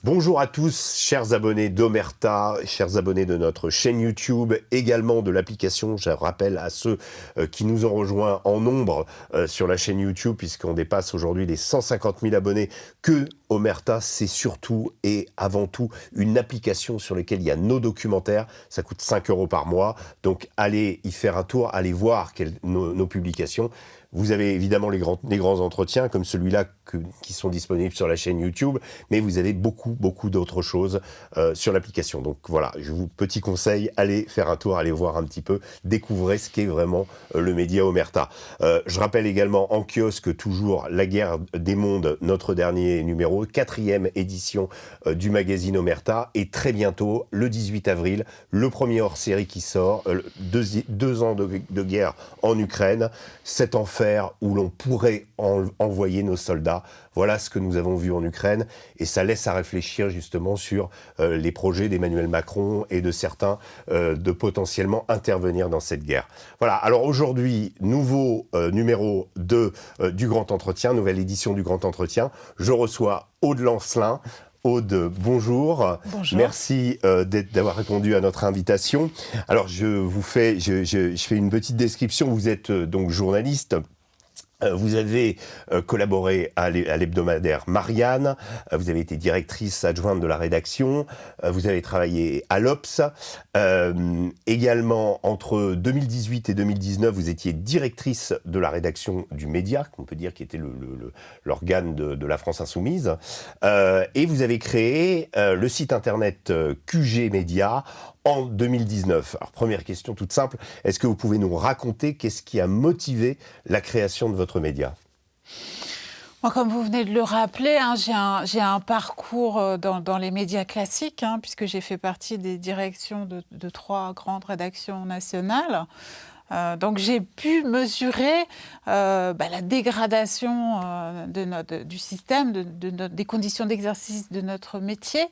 Bonjour à tous, chers abonnés d'Omerta, chers abonnés de notre chaîne YouTube, également de l'application. Je rappelle à ceux qui nous ont rejoints en nombre sur la chaîne YouTube, puisqu'on dépasse aujourd'hui les 150 000 abonnés, que Omerta, c'est surtout et avant tout une application sur laquelle il y a nos documentaires. Ça coûte 5 € par mois, donc allez y faire un tour, allez voir nos publications. Vous avez évidemment les grands entretiens comme celui-là qui sont disponibles sur la chaîne YouTube, mais vous avez beaucoup d'autres choses sur l'application. Donc voilà, petit conseil, allez faire un tour, allez voir un petit peu, découvrez ce qu'est vraiment le média Omerta. Je rappelle également en kiosque toujours La Guerre des Mondes, notre dernier numéro, 4e édition du magazine Omerta, et très bientôt, le 18 avril, le premier hors-série qui sort, 2 ans de guerre en Ukraine, cet enfer où l'on pourrait envoyer nos soldats. Voilà ce que nous avons vu en Ukraine, et ça laisse à réfléchir justement sur les projets d'Emmanuel Macron et de certains de potentiellement intervenir dans cette guerre. Voilà, alors aujourd'hui, nouveau numéro 2 du Grand Entretien, nouvelle édition du Grand Entretien. Je reçois Aude Lancelin. Aude, bonjour. Bonjour. Merci d'avoir répondu à notre invitation. Alors, je fais une petite description. Vous êtes donc journaliste. Vous avez collaboré à l'hebdomadaire Marianne, vous avez été directrice adjointe de la rédaction, vous avez travaillé à l'Obs. Également, entre 2018 et 2019, vous étiez directrice de la rédaction du Média, qu'on peut dire qui était l'organe de la France Insoumise. Et vous avez créé le site internet QG Média en 2019. Alors, première question toute simple, est-ce que vous pouvez nous raconter qu'est-ce qui a motivé la création de votre média ? Moi, comme vous venez de le rappeler, j'ai un parcours dans les médias classiques, puisque j'ai fait partie des directions de 3 grandes rédactions nationales. Donc j'ai pu mesurer la dégradation du système, des conditions d'exercice de notre métier,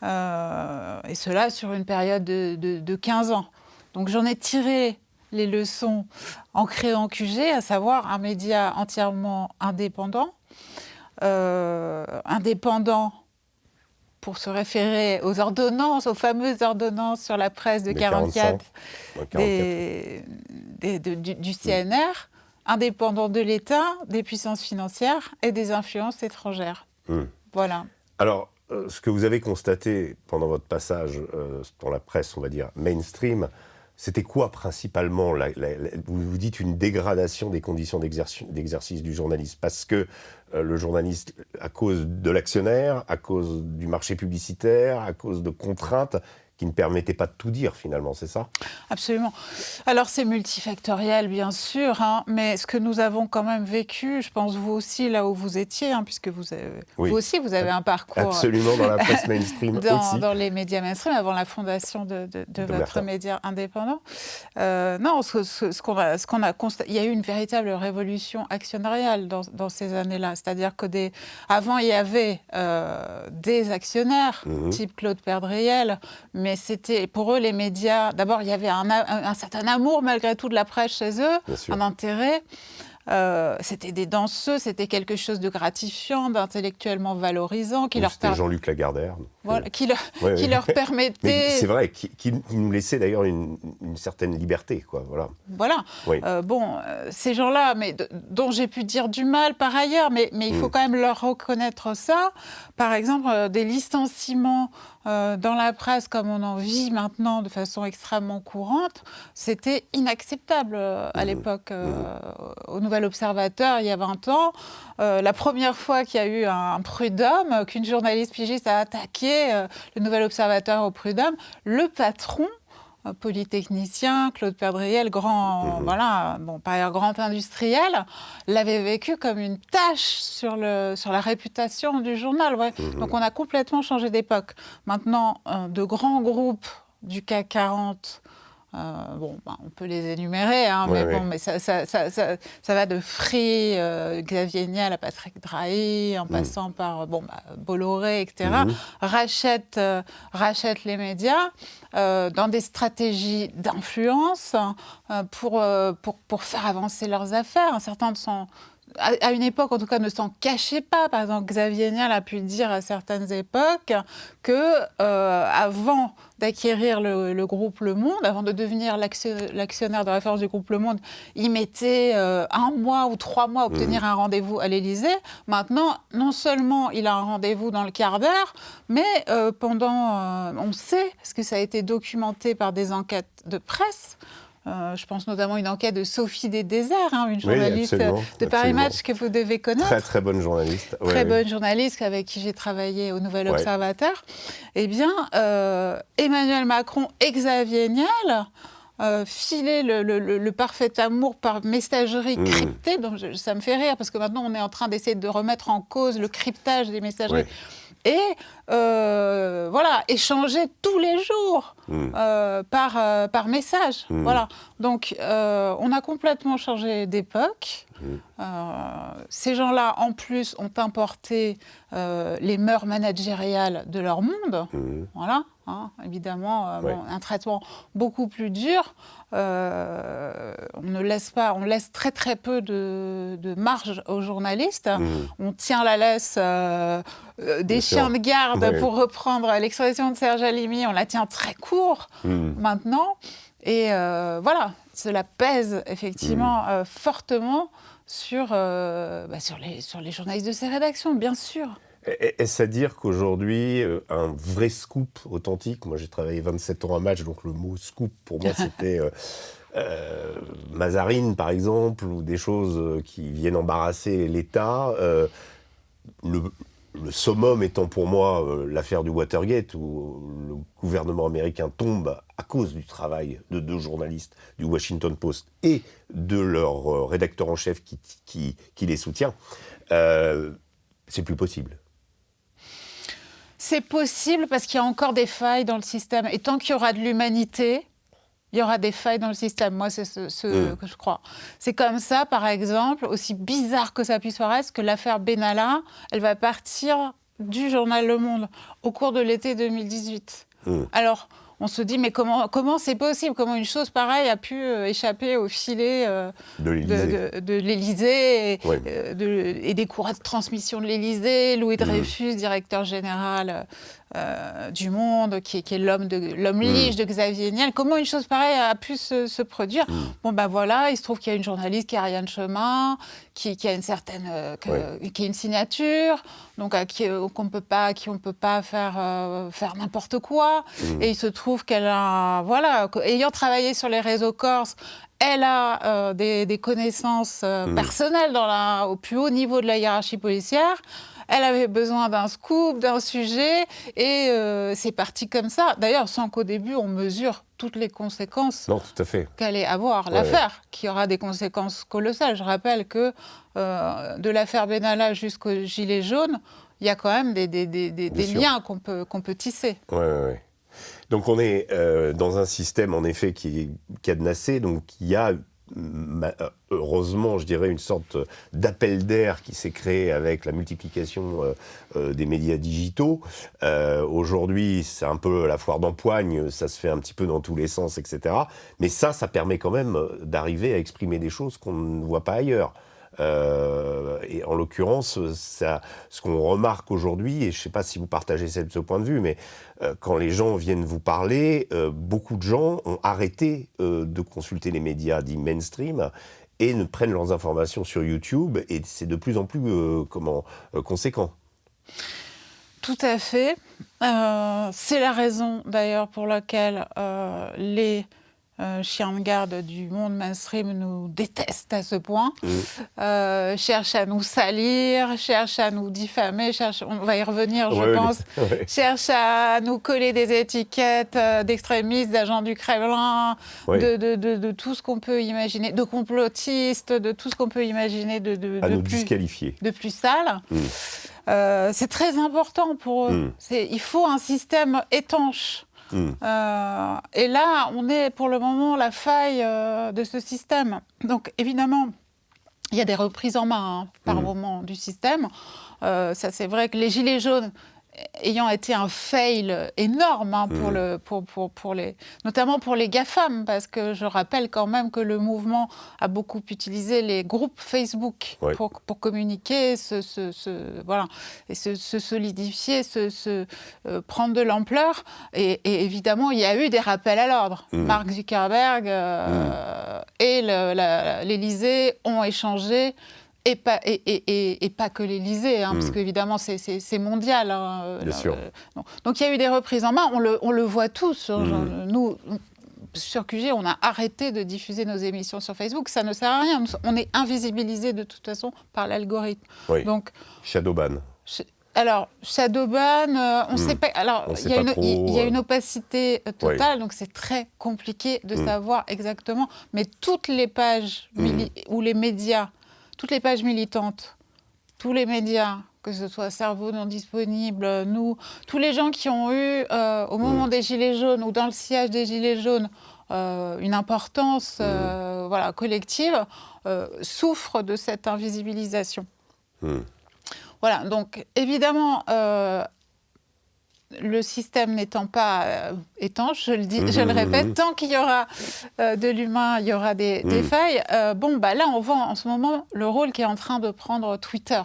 et cela sur une période de 15 ans. Donc j'en ai tiré les leçons en créant QG, à savoir un média entièrement indépendant. Indépendant pour se référer aux ordonnances, aux fameuses ordonnances sur la presse de 44 du CNR, indépendant de l'État, des puissances financières et des influences étrangères. Voilà. Alors, ce que vous avez constaté pendant votre passage dans la presse, on va dire, mainstream, c'était quoi principalement vous dites une dégradation des conditions d'exercice du journaliste, parce que le journaliste, à cause de l'actionnaire, à cause du marché publicitaire, à cause de contraintes qui ne permettaient pas de tout dire finalement, c'est ça ? Absolument. Alors c'est multifactoriel bien sûr, mais ce que nous avons quand même vécu, je pense vous aussi là où vous étiez, puisque vous aussi vous avez un parcours absolument dans la presse mainstream dans les médias mainstream avant la fondation de votre média indépendant. Non, ce qu'on a constaté, il y a eu une véritable révolution actionnariale dans ces années-là, c'est-à-dire que avant il y avait des actionnaires type Claude Perdriel, mais c'était pour eux les médias. D'abord, il y avait un certain amour malgré tout de la presse chez eux, un intérêt. C'était des danseux, c'était quelque chose de gratifiant, d'intellectuellement valorisant. C'était Jean-Luc Lagardère. Voilà, qui leur permettait... Mais c'est vrai, qui nous laissait d'ailleurs une certaine liberté, quoi. Voilà. Oui. Ces gens-là, dont j'ai pu dire du mal par ailleurs, mais il faut quand même leur reconnaître ça. Par exemple, des licenciements dans la presse, comme on en vit maintenant de façon extrêmement courante, c'était inacceptable à l'époque. Au Nouvel Observateur, il y a 20 ans, la première fois qu'il y a eu un prud'homme, qu'une journaliste pigiste a attaqué le Nouvel Observateur au prud'homme, le patron, polytechnicien, Claude Perdriel, grand industriel, l'avait vécu comme une tâche sur la réputation du journal. Ouais. Donc on a complètement changé d'époque. Maintenant, de grands groupes du CAC 40... on peut les énumérer, mais ça va de Free, Xavier Niel à Patrick Drahi, en passant par Bolloré, etc., rachètent les médias dans des stratégies d'influence pour faire avancer leurs affaires. Certains à une époque, en tout cas, ne s'en cachait pas. Par exemple, Xavier Niel a pu dire à certaines époques que avant d'acquérir le groupe Le Monde, avant de devenir l'actionnaire de référence du groupe Le Monde, il mettait 1 mois ou 3 mois à obtenir un rendez-vous à l'Élysée. Maintenant, non seulement il a un rendez-vous dans le quart d'heure, mais on sait, parce que ça a été documenté par des enquêtes de presse. Je pense notamment à une enquête de Sophie des Déserts, une journaliste de Paris Match que vous devez connaître. Très, très bonne journaliste. Très bonne journaliste avec qui j'ai travaillé au Nouvel Observateur. Eh bien, Emmanuel Macron et Xavier Niel filaient le parfait amour par messagerie cryptée. Donc, ça me fait rire parce que maintenant, on est en train d'essayer de remettre en cause le cryptage des messageries. Et échanger tous les jours par message. Voilà. Donc, on a complètement changé d'époque. Ces gens-là, en plus, ont importé les mœurs managériales de leur monde. Voilà. Évidemment, un traitement beaucoup plus dur. On laisse très très peu de marge aux journalistes. On tient la laisse des chiens de garde, pour reprendre l'expression de Serge Halimi, on la tient très court maintenant. Et cela pèse effectivement fortement sur les journalistes de ces rédactions, bien sûr. Est-ce à dire qu'aujourd'hui, un vrai scoop authentique, moi j'ai travaillé 27 ans à Match, donc le mot scoop pour moi c'était Mazarine par exemple, ou des choses qui viennent embarrasser l'État, le summum étant pour moi l'affaire du Watergate, où le gouvernement américain tombe à cause du travail de 2 journalistes du Washington Post et de leur rédacteur en chef qui les soutient, c'est plus possible. C'est possible parce qu'il y a encore des failles dans le système. Et tant qu'il y aura de l'humanité, il y aura des failles dans le système. Moi, c'est ce que je crois. C'est comme ça, par exemple, aussi bizarre que ça puisse paraître, que l'affaire Benalla, elle va partir du journal Le Monde au cours de l'été 2018. Alors, on se dit, mais comment c'est possible? Comment une chose pareille a pu échapper au filet de l'Élysée et des courroies de transmission de l'Élysée? Louis Dreyfus, directeur général du Monde, qui est l'homme lige de Xavier Niel. Comment une chose pareille a pu se produire? Bon, il se trouve qu'il y a une journaliste qui est Ariane Chemin, qui a une certaine... qui a une signature, donc à qui on peut pas faire n'importe quoi. Et il se trouve qu'elle a... ayant travaillé sur les réseaux corses, elle a des connaissances personnelles au plus haut niveau de la hiérarchie policière. Elle avait besoin d'un scoop, d'un sujet, et c'est parti comme ça. D'ailleurs, sans qu'au début, on mesure toutes les conséquences qu'allait avoir l'affaire, qui aura des conséquences colossales. Je rappelle que de l'affaire Benalla jusqu'aux Gilets jaunes, il y a quand même des liens qu'on peut tisser. Donc on est dans un système, en effet, qui est cadenassé, donc il y a... heureusement, je dirais, une sorte d'appel d'air qui s'est créé avec la multiplication des médias digitaux. Aujourd'hui, c'est un peu la foire d'empoigne, ça se fait un petit peu dans tous les sens, etc. Mais ça permet quand même d'arriver à exprimer des choses qu'on ne voit pas ailleurs. Et en l'occurrence, ce qu'on remarque aujourd'hui, et je ne sais pas si vous partagez ce point de vue, mais quand les gens viennent vous parler, beaucoup de gens ont arrêté de consulter les médias dits mainstream et ne prennent leurs informations sur YouTube, et c'est de plus en plus conséquent. Tout à fait. C'est la raison d'ailleurs pour laquelle les chiens de garde du monde mainstream nous détestent à ce point, cherchent à nous salir, cherchent à nous diffamer, on va y revenir, je pense, cherchent à nous coller des étiquettes d'extrémistes, d'agents du Kremlin, de tout ce qu'on peut imaginer, de complotistes, de tout ce qu'on peut iminer disqualifier. De plus sale. C'est très important pour eux. Il faut un système étanche. Et là, on est pour le moment la faille de ce système. Donc évidemment, il y a des reprises en main par moment du système. Ça, c'est vrai que les Gilets jaunes ayant été un fail énorme notamment pour les GAFAM, parce que je rappelle quand même que le mouvement a beaucoup utilisé les groupes Facebook pour communiquer, voilà, et se solidifier, prendre de l'ampleur. Et évidemment, il y a eu des rappels à l'ordre. Mark Zuckerberg et l'Élysée ont échangé. Et pas que l'Élysée, parce qu'évidemment, c'est mondial. Bien sûr. Donc, il y a eu des reprises en main. On le voit tous. Nous, sur QG, on a arrêté de diffuser nos émissions sur Facebook. Ça ne sert à rien. On est invisibilisé de toute façon par l'algorithme. Oui. Donc, Shadowban. Alors, Shadowban, on ne sait pas. Alors, il y a une opacité totale, donc c'est très compliqué de savoir exactement. Mais toutes les pages où les médias, toutes les pages militantes, tous les médias, que ce soit Cerveau non disponible, nous, tous les gens qui ont eu, au moment des Gilets jaunes ou dans le sillage des Gilets jaunes, une importance voilà, collective, souffrent de cette invisibilisation. Voilà, donc évidemment, le système n'étant pas étanche, je le répète, tant qu'il y aura de l'humain, il y aura des failles. Là, on voit en ce moment le rôle qu'est en train de prendre Twitter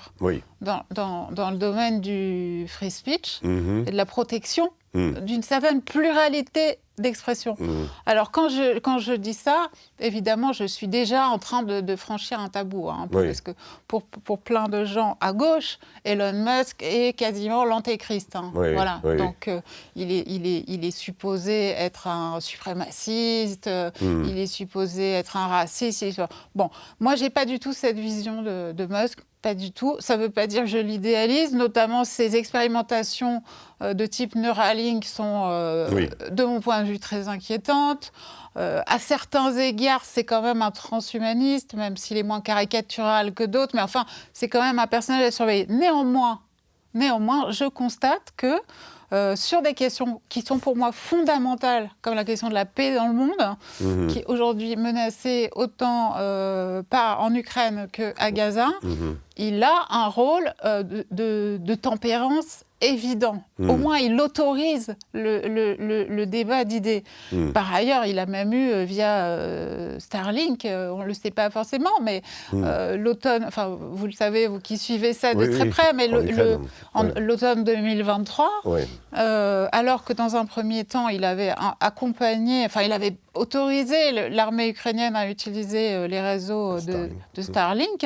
dans le domaine du free speech et de la protection d'une certaine pluralité d'expression. Alors, quand je dis ça, évidemment, je suis déjà en train de franchir un tabou. Parce que pour plein de gens à gauche, Elon Musk est quasiment l'antéchrist. Donc, il est supposé être un suprémaciste, il est supposé être un raciste. Bon, moi, je n'ai pas du tout cette vision de Musk. Pas du tout. Ça ne veut pas dire que je l'idéalise, notamment ces expérimentations de type Neuralink sont, de mon point de vue, très inquiétantes. À certains égards, c'est quand même un transhumaniste, même s'il est moins caricatural que d'autres, mais enfin, c'est quand même un personnage à surveiller. Néanmoins, je constate que sur des questions qui sont pour moi fondamentales, comme la question de la paix dans le monde, qui est aujourd'hui menacée autant en Ukraine qu'à Gaza, il a un rôle de tempérance évident. Au moins, il autorise le débat d'idées. Par ailleurs, il a même eu, via Starlink, on ne le sait pas forcément, mais l'automne, enfin, vous le savez, vous qui suivez ça de très près, mais l'automne 2023, alors que dans un premier temps, il avait il avait autorisé l'armée ukrainienne à utiliser les réseaux de Starlink,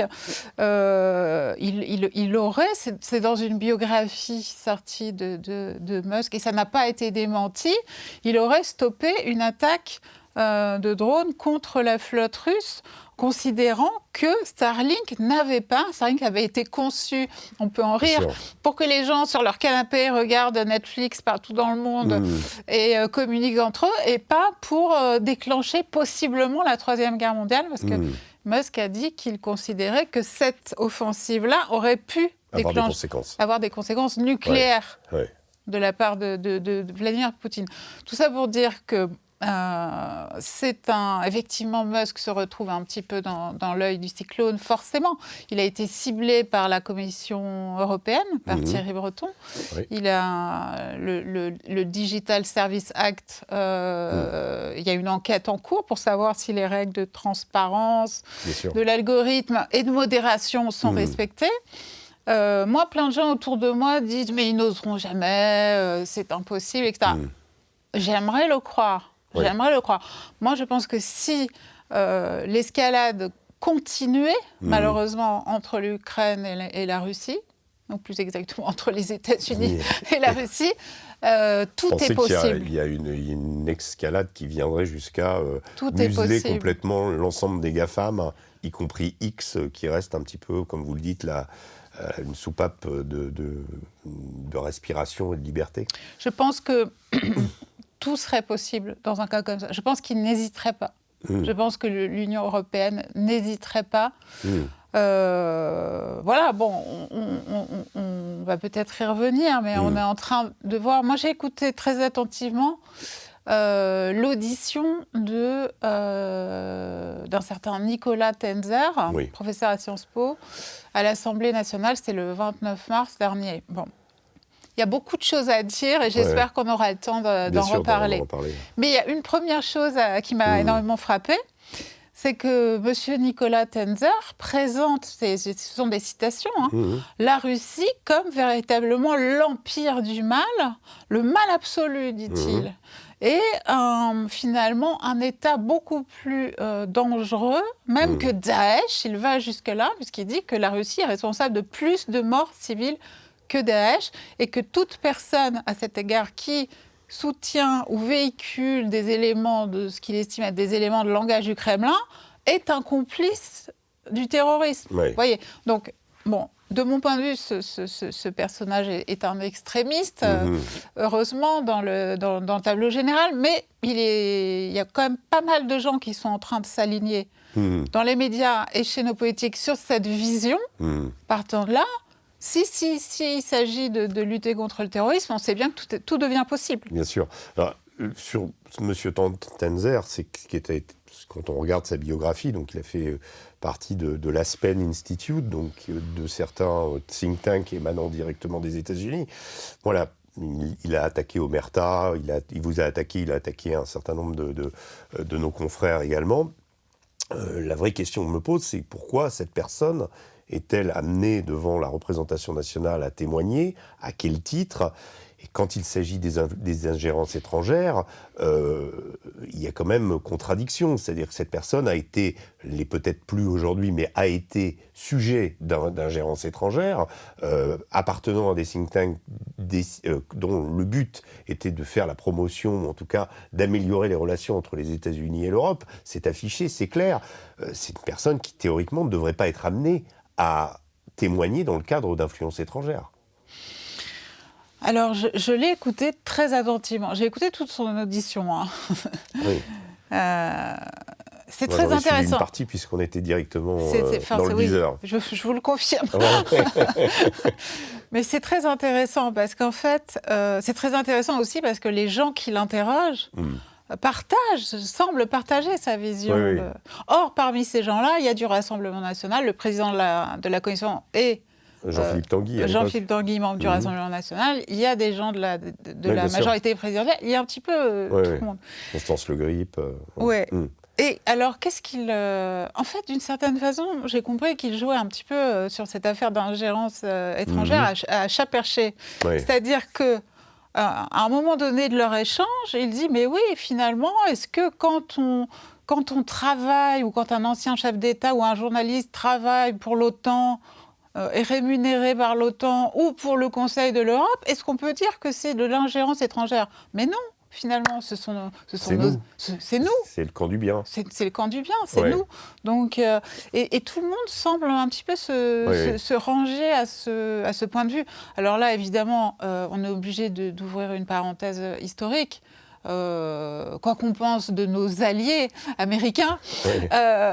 il aurait, c'est dans une biographie sortie de Musk, et ça n'a pas été démenti, il aurait stoppé une attaque de drones contre la flotte russe, considérant que Starlink avait été conçu, on peut en rire, pour que les gens sur leur canapé regardent Netflix partout dans le monde et communiquent entre eux, et pas pour déclencher possiblement la Troisième Guerre mondiale, parce que Musk a dit qu'il considérait que cette offensive-là aurait pu avoir des conséquences nucléaires de la part de Vladimir Poutine. Tout ça pour dire que effectivement, Musk se retrouve un petit peu dans l'œil du cyclone, forcément. Il a été ciblé par la Commission européenne, par Thierry Breton. Il a le Digital Service Act. Il y a une enquête en cours pour savoir si les règles de transparence, de l'algorithme et de modération sont respectées. Moi, plein de gens autour de moi disent « mais ils n'oseront jamais, c'est impossible, etc. » J'aimerais le croire. J'aimerais le croire. Moi, je pense que si l'escalade continuait, malheureusement, entre l'Ukraine et la Russie, ou plus exactement entre les États-Unis et la Russie, tout est possible. Il y a une escalade qui viendrait jusqu'à museler complètement l'ensemble des GAFAM, y compris X, qui reste un petit peu, comme vous le dites, une soupape de respiration et de liberté. Je pense que tout serait possible dans un cas comme ça. Je pense qu'il n'hésiterait pas. Je pense que l'Union européenne n'hésiterait pas. Voilà, bon, on va peut-être y revenir, mais on est en train de voir... Moi, j'ai écouté très attentivement l'audition d'un certain Nicolas Tenzer, professeur à Sciences Po, à l'Assemblée nationale. C'était le 29 mars dernier. Bon. y a beaucoup de choses à dire et j'espère qu'on aura le temps d'en reparler. Mais il y a une première chose qui m'a énormément frappée, c'est que M. Nicolas Tenzer présente, ce sont des citations, la Russie comme véritablement l'empire du mal, le mal absolu, dit-il. Et finalement un État beaucoup plus dangereux, même que Daesh, il va jusque-là, puisqu'il dit que la Russie est responsable de plus de morts civiles que Daesh, et que toute personne à cet égard qui soutient ou véhicule des éléments de ce qu'il estime être des éléments de langage du Kremlin est un complice du terrorisme. Vous voyez, donc, bon, de mon point de vue, ce personnage est un extrémiste, heureusement, dans le tableau général, mais il y a quand même pas mal de gens qui sont en train de s'aligner dans les médias et chez nos politiques sur cette vision. Partant de là, si il s'agit de lutter contre le terrorisme, on sait bien que tout devient possible. Bien sûr. Alors, sur M. Tenzer, quand on regarde sa biographie, donc il a fait partie de l'Aspen Institute, donc de certains think tanks émanant directement des États-Unis. Voilà. Il a attaqué Omerta, il vous a attaqué, il a attaqué un certain nombre de nos confrères également. La vraie question que je me pose, c'est pourquoi cette personne est-elle amenée devant la représentation nationale à témoigner? À quel titre? Et quand il s'agit des ingérences étrangères, il y a quand même contradiction. C'est-à-dire que cette personne a été, l'est peut-être plus aujourd'hui, mais a été sujet d'ingérences étrangères, appartenant à des think tanks dont le but était de faire la promotion, en tout cas d'améliorer les relations entre les États-Unis et l'Europe. C'est affiché, c'est clair. C'est une personne qui, théoriquement, ne devrait pas être amenée à témoigner dans le cadre d'influences étrangères. Alors, je l'ai écouté très attentivement. J'ai écouté toute son audition. Oui. C'est très intéressant. Une partie, puisqu'on était directement dans le viseur. Je vous le confirme. Mais c'est très intéressant, parce qu'en fait, c'est très intéressant aussi parce que les gens qui l'interrogent semblent partager sa vision. Oui. Or, parmi ces gens-là, il y a du Rassemblement national. Le président de la commission est Jean-Philippe Tanguy. Jean-Philippe Tanguy, membre du Rassemblement national. Il y a des gens de la majorité présidentielle. Il y a un petit peu tout le monde. Constance Le Grip. Et alors, qu'est-ce qu'il... En fait, d'une certaine façon, j'ai compris qu'il jouait un petit peu sur cette affaire d'ingérence étrangère à chat perché. C'est-à-dire que à un moment donné de leur échange, il dit « Mais oui, finalement, est-ce que quand on travaille, ou quand un ancien chef d'État ou un journaliste travaille pour l'OTAN, est rémunéré par l'OTAN ou pour le Conseil de l'Europe, est-ce qu'on peut dire que c'est de l'ingérence étrangère ?» Mais non, finalement, c'est nous. C'est le camp du bien. C'est le camp du bien, c'est nous. Donc, et tout le monde semble un petit peu se ranger à ce point de vue. Alors là, évidemment, on est obligé d'ouvrir une parenthèse historique. Quoi qu'on pense de nos alliés américains,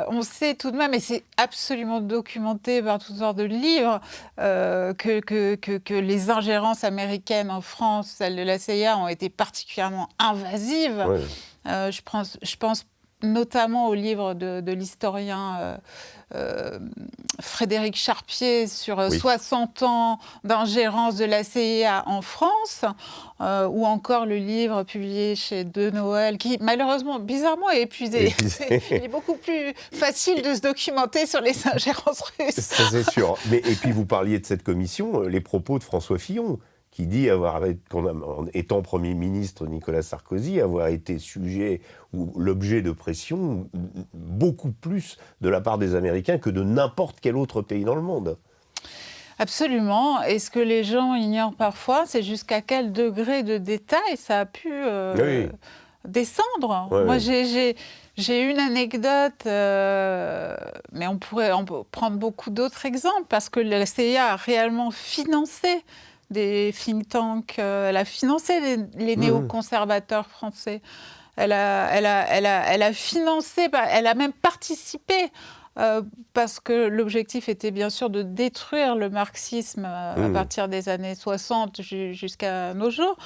on sait tout de même, et c'est absolument documenté par toutes sortes de livres, que les ingérences américaines en France, celles de la CIA, ont été particulièrement invasives. Je pense notamment au livre de l'historien Frédéric Charpier sur 60 ans d'ingérence de la CIA en France, ou encore le livre publié chez De Noël, qui malheureusement, bizarrement, est épuisé. Il est beaucoup plus facile de se documenter sur les ingérences russes. Ça, c'est sûr. Et puis vous parliez de cette commission, les propos de François Fillon, qui dit étant Premier ministre Nicolas Sarkozy, avoir été sujet ou l'objet de pression beaucoup plus de la part des Américains que de n'importe quel autre pays dans le monde. Absolument. Et ce que les gens ignorent parfois, c'est jusqu'à quel degré de détail ça a pu descendre. Moi, j'ai une anecdote, mais on peut prendre beaucoup d'autres exemples, parce que la CIA a réellement financé des think tanks, elle a financé les néoconservateurs français. Elle a financé, elle a même participé, parce que l'objectif était bien sûr de détruire le marxisme à partir des années 60 jusqu'à nos jours.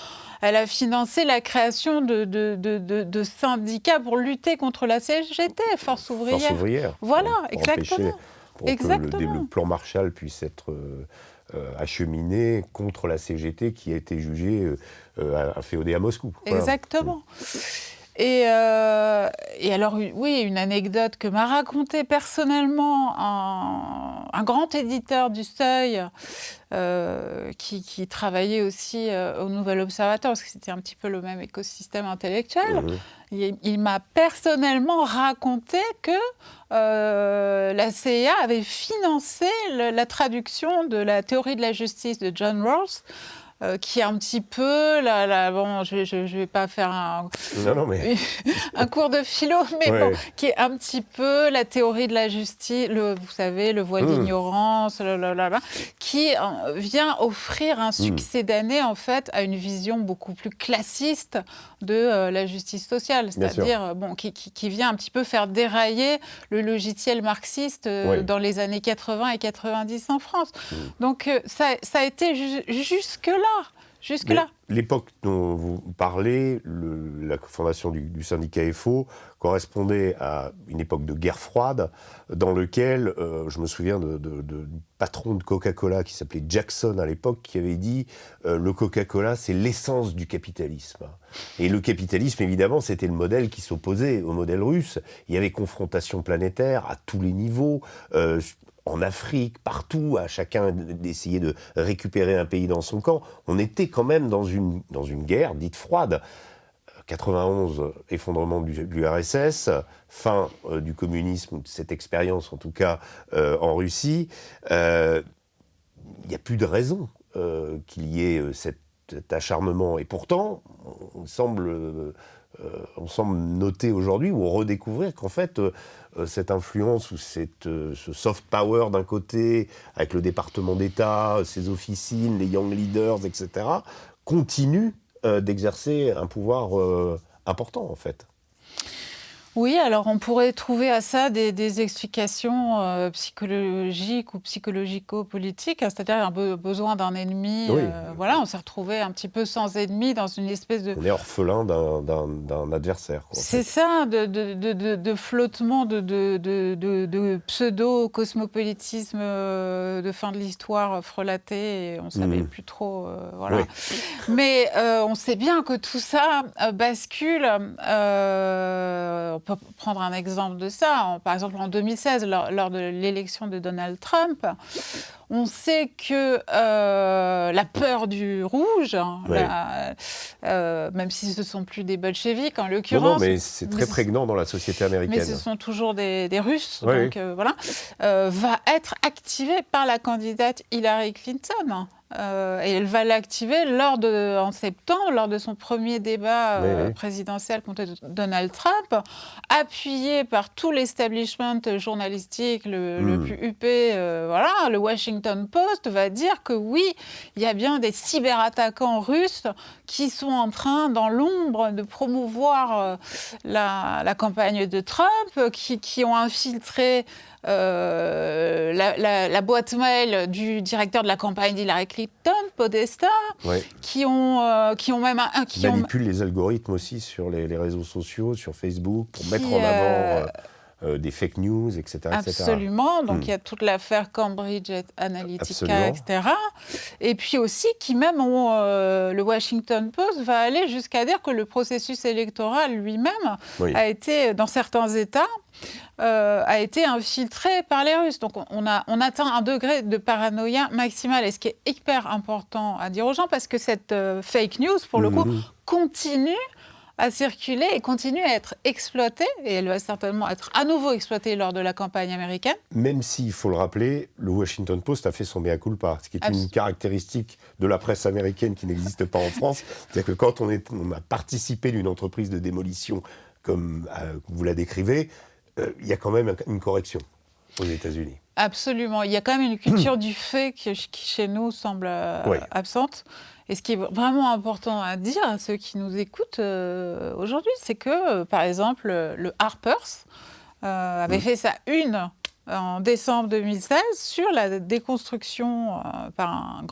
Elle a financé la création de syndicats pour lutter contre la CGT, Force ouvrière. Force ouvrière. Voilà, exactement. Pour que le plan Marshall puisse être acheminé contre la CGT qui a été jugée inféodée à Moscou. Exactement. Et alors, oui, une anecdote que m'a racontée personnellement un grand éditeur du Seuil qui travaillait aussi au Nouvel Observateur, parce que c'était un petit peu le même écosystème intellectuel. Il m'a personnellement raconté que la CIA avait financé la traduction de la théorie de la justice de John Rawls, qui est un petit peu, bon, je vais pas faire un cours de philo, mais bon, qui est un petit peu la théorie de la justice, vous savez, le voile d'ignorance, qui vient offrir un succédané, en fait, à une vision beaucoup plus classiste de la justice sociale, c'est-à-dire qui vient un petit peu faire dérailler le logiciel marxiste dans les années 80 et 90 en France. Donc ça a été jusque-là. L'époque dont vous parlez, la fondation du syndicat FO, correspondait à une époque de guerre froide, dans laquelle, je me souviens du patron de Coca-Cola qui s'appelait Jackson à l'époque, qui avait dit le Coca-Cola, c'est l'essence du capitalisme. Et le capitalisme, évidemment, c'était le modèle qui s'opposait au modèle russe. Il y avait confrontation planétaire à tous les niveaux, en Afrique, partout, à chacun d'essayer de récupérer un pays dans son camp. On était quand même dans une guerre dite froide. 91, effondrement du RSS, fin du communisme, ou de cette expérience en tout cas en Russie. Il n'y a plus de raison qu'il y ait cet acharnement. Et pourtant, on semble noter aujourd'hui ou redécouvrir qu'en fait, cette influence ou ce soft power d'un côté, avec le département d'État, ses officines, les young leaders, etc., continue d'exercer un pouvoir important, en fait. Oui, alors on pourrait trouver à ça des explications psychologiques ou psychologico-politiques, c'est-à-dire un besoin d'un ennemi. Voilà, on s'est retrouvé un petit peu sans ennemi dans une espèce de... On est orphelin d'un adversaire. C'est ça, de flottement, de pseudo-cosmopolitisme de fin de l'histoire frelaté, et on ne savait plus trop... voilà. Oui. Mais on sait bien que tout ça bascule... On peut prendre un exemple de ça. Par exemple, en 2016, lors de l'élection de Donald Trump, on sait que la peur du rouge, même si ce ne sont plus des bolcheviks en l'occurrence... Non, mais c'est très prégnant dans la société américaine. Mais ce sont toujours des Russes, donc voilà, va être activée par la candidate Hillary Clinton. Et elle va l'activer en septembre, lors de son premier débat présidentiel contre Donald Trump, appuyé par tout l'establishment journalistique le plus huppé. Le Washington Post va dire que oui, il y a bien des cyberattaquants russes qui sont en train, dans l'ombre, de promouvoir la campagne de Trump, qui ont infiltré la boîte mail du directeur de la campagne d'Hillary Clinton, Podesta, qui ont même... Qui manipulent les algorithmes aussi sur les réseaux sociaux, sur Facebook, pour mettre en avant des fake news, etc. Absolument. Donc, il y a toute l'affaire Cambridge Analytica, etc. Et puis aussi, le Washington Post va aller jusqu'à dire que le processus électoral lui-même a été, dans certains États, a été infiltré par les Russes. Donc, on atteint un degré de paranoïa maximale. Et ce qui est hyper important à dire aux gens, parce que cette fake news, pour le coup, continue à circuler et continue à être exploitée, et elle va certainement être à nouveau exploitée lors de la campagne américaine. Même s'il faut le rappeler, le Washington Post a fait son mea culpa, ce qui est une caractéristique de la presse américaine qui n'existe pas en France. C'est-à-dire que quand on a participé d'une entreprise de démolition, comme vous la décrivez, il y a quand même une correction aux États-Unis. Absolument. Il y a quand même une culture du fait qui, chez nous, semble absente. Et ce qui est vraiment important à dire à ceux qui nous écoutent aujourd'hui, c'est que, par exemple, le Harper's avait fait sa une en décembre 2016 sur la déconstruction par un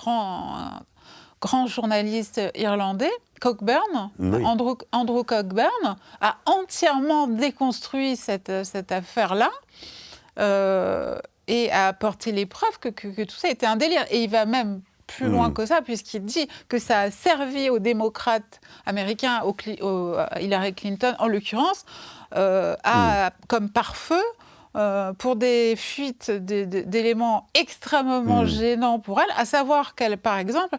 grand journaliste irlandais, Cockburn. Andrew Cockburn a entièrement déconstruit cette affaire-là. et a apporté les preuves que tout ça était un délire. Et il va même plus loin que ça, puisqu'il dit que ça a servi aux démocrates américains, à Hillary Clinton en l'occurrence, comme pare-feu pour des fuites d'éléments extrêmement gênants pour elle, à savoir qu'elle, par exemple,